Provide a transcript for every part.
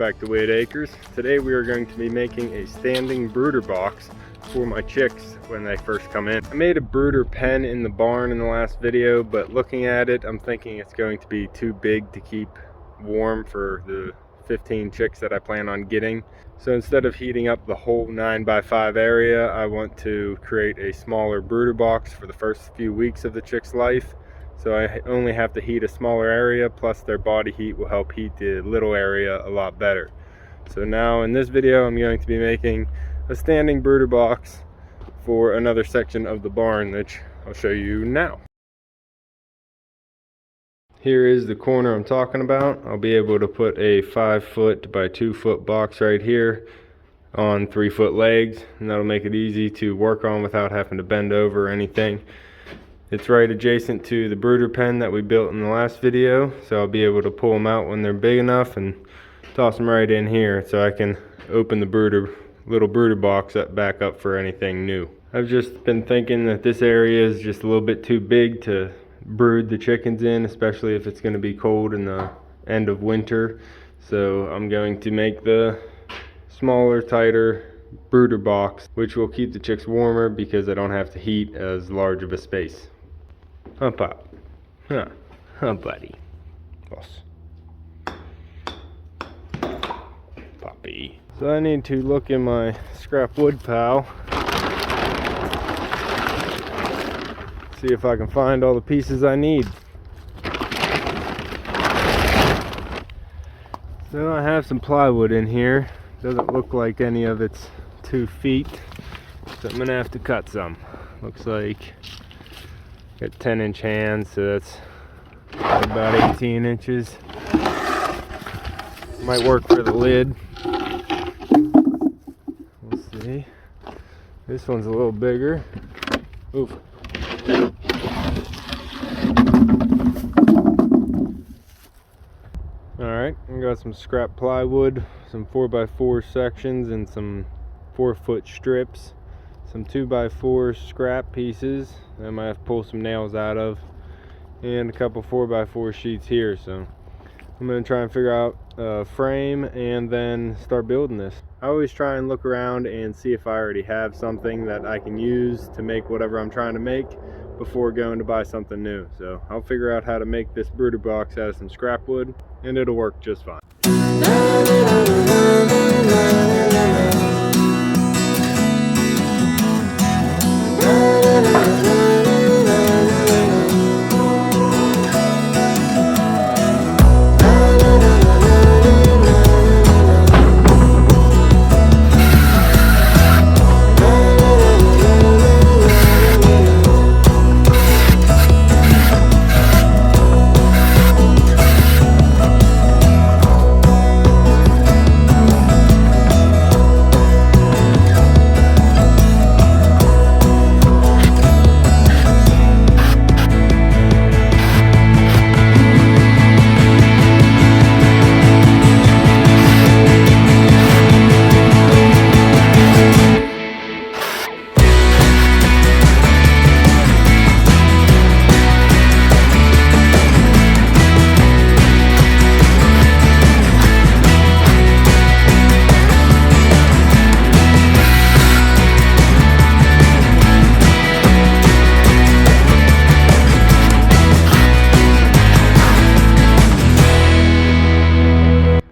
back to Whitt Acres. Today we are going to be making a standing brooder box for my chicks when they first come in. I made a brooder pen in the barn in the last video, but looking at it, I'm thinking it's going to be too big to keep warm for the 15 chicks that I plan on getting. So instead of heating up the whole 9x5 area, I want to create a smaller brooder box for the first few weeks of the chick's life. So I only have to heat a smaller area, plus their body heat will help heat the little area a lot better. So now in this video, I'm going to be making a standing brooder box for another section of the barn, which I'll show you now. Here is the corner I'm talking about. I'll be able to put a 5-foot by 2-foot box right here on 3-foot legs, and that'll make it easy to work on without having to bend over or anything. It's right adjacent to the brooder pen that we built in the last video, so I'll be able to pull them out when they're big enough and toss them right in here so I can open the little brooder box back up for anything new. I've just been thinking that this area is just a little bit too big to brood the chickens in, especially if it's going to be cold in the end of winter. So I'm going to make the smaller, tighter brooder box, which will keep the chicks warmer because I don't have to heat as large of a space. Huh, Pop? Huh, buddy. Boss. Poppy. So I need to look in my scrap wood pile, see if I can find all the pieces I need. So I have some plywood in here. Doesn't look like any of it's 2 feet, so I'm gonna have to cut some. Looks like got 10-inch hands, so that's about 18 inches. Might work for the lid. We'll see. This one's a little bigger. Oof. Alright, I got some scrap plywood, some 4x4 sections, and some 4-foot strips, some 2x4 scrap pieces that I might have to pull some nails out of, and a couple 4x4 sheets here. So I'm going to try and figure out a frame and then start building this. I always try and look around and see if I already have something that I can use to make whatever I'm trying to make before going to buy something new. So I'll figure out how to make this brooder box out of some scrap wood, and it'll work just fine.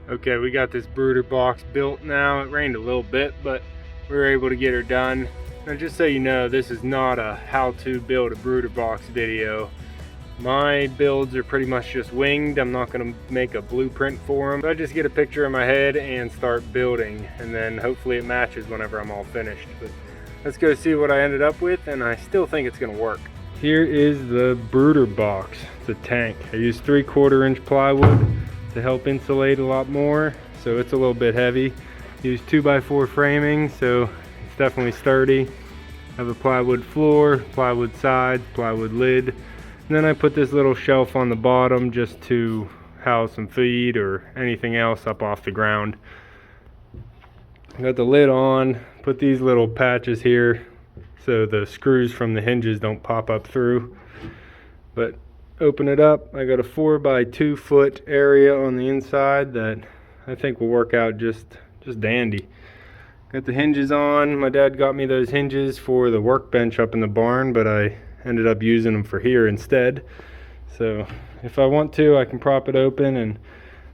Okay, we got this brooder box built now. It rained a little bit, but we were able to get her done. Now, just so you know, this is not a how to build a brooder box video. My builds are pretty much just winged. I'm not going to make a blueprint for them. So I just get a picture in my head and start building, and then hopefully it matches whenever I'm all finished. But let's go see what I ended up with, and I still think it's going to work. Here is the brooder box. It's a tank. I used 3/4 inch plywood to help insulate a lot more, so it's a little bit heavy. Use 2x4 framing, so it's definitely sturdy. Have a plywood floor, plywood sides, plywood lid, and then I put this little shelf on the bottom just to house some feed or anything else up off the ground. I got the lid on, put these little patches here so the screws from the hinges don't pop up through. But open it up, I got a 4x2 foot area on the inside that I think will work out just dandy. Got the hinges on. My dad got me those hinges for the workbench up in the barn, but I ended up using them for here instead. So if I want to, I can prop it open, and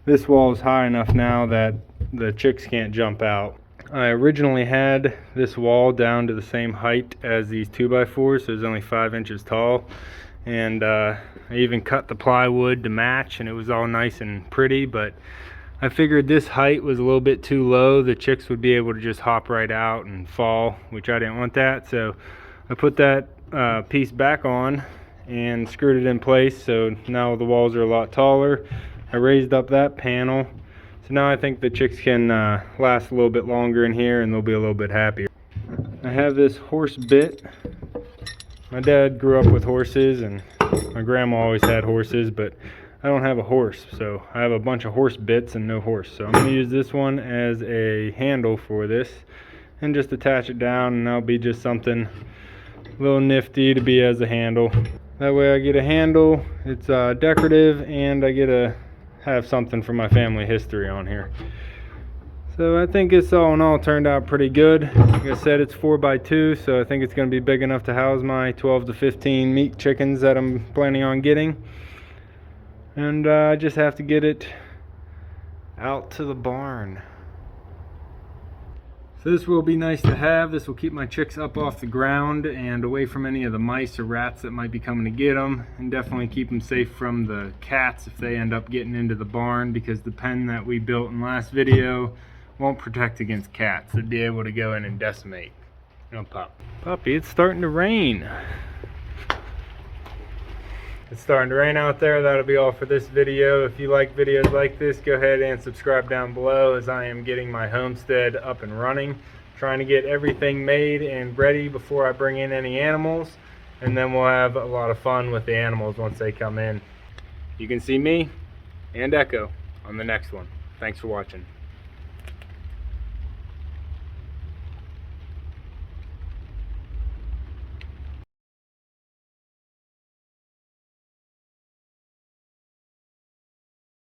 this wall is high enough now that the chicks can't jump out. I originally had this wall down to the same height as these 2x4s, so it's only 5 inches tall. And I even cut the plywood to match, and it was all nice and pretty, but I figured this height was a little bit too low. The chicks would be able to just hop right out and fall, which I didn't want that. So I put that piece back on and screwed it in place, so now the walls are a lot taller. I raised up that panel, so now I think the chicks can last a little bit longer in here, and they'll be a little bit happier. I have this horse bit. My dad grew up with horses, and my grandma always had horses, but I don't have a horse, so I have a bunch of horse bits and no horse. So I'm going to use this one as a handle for this and just attach it down, and that'll be just something a little nifty to be as a handle. That way I get a handle, it's decorative, and I get to have something from my family history on here. So I think it's all in all turned out pretty good. Like I said, it's 4x2, so I think it's going to be big enough to house my 12 to 15 meat chickens that I'm planning on getting. And I just have to get it out to the barn. So this will be nice to have. This will keep my chicks up off the ground and away from any of the mice or rats that might be coming to get them, and definitely keep them safe from the cats if they end up getting into the barn, because the pen that we built in last video won't protect against cats. They'd be able to go in and decimate. No, Puppy, it's starting to rain. It's starting to rain out there. That'll be all for this video. If you like videos like this, go ahead and subscribe down below, as I am getting my homestead up and running. Trying to get everything made and ready before I bring in any animals, and then we'll have a lot of fun with the animals once they come in. You can see me and Echo on the next one. Thanks for watching.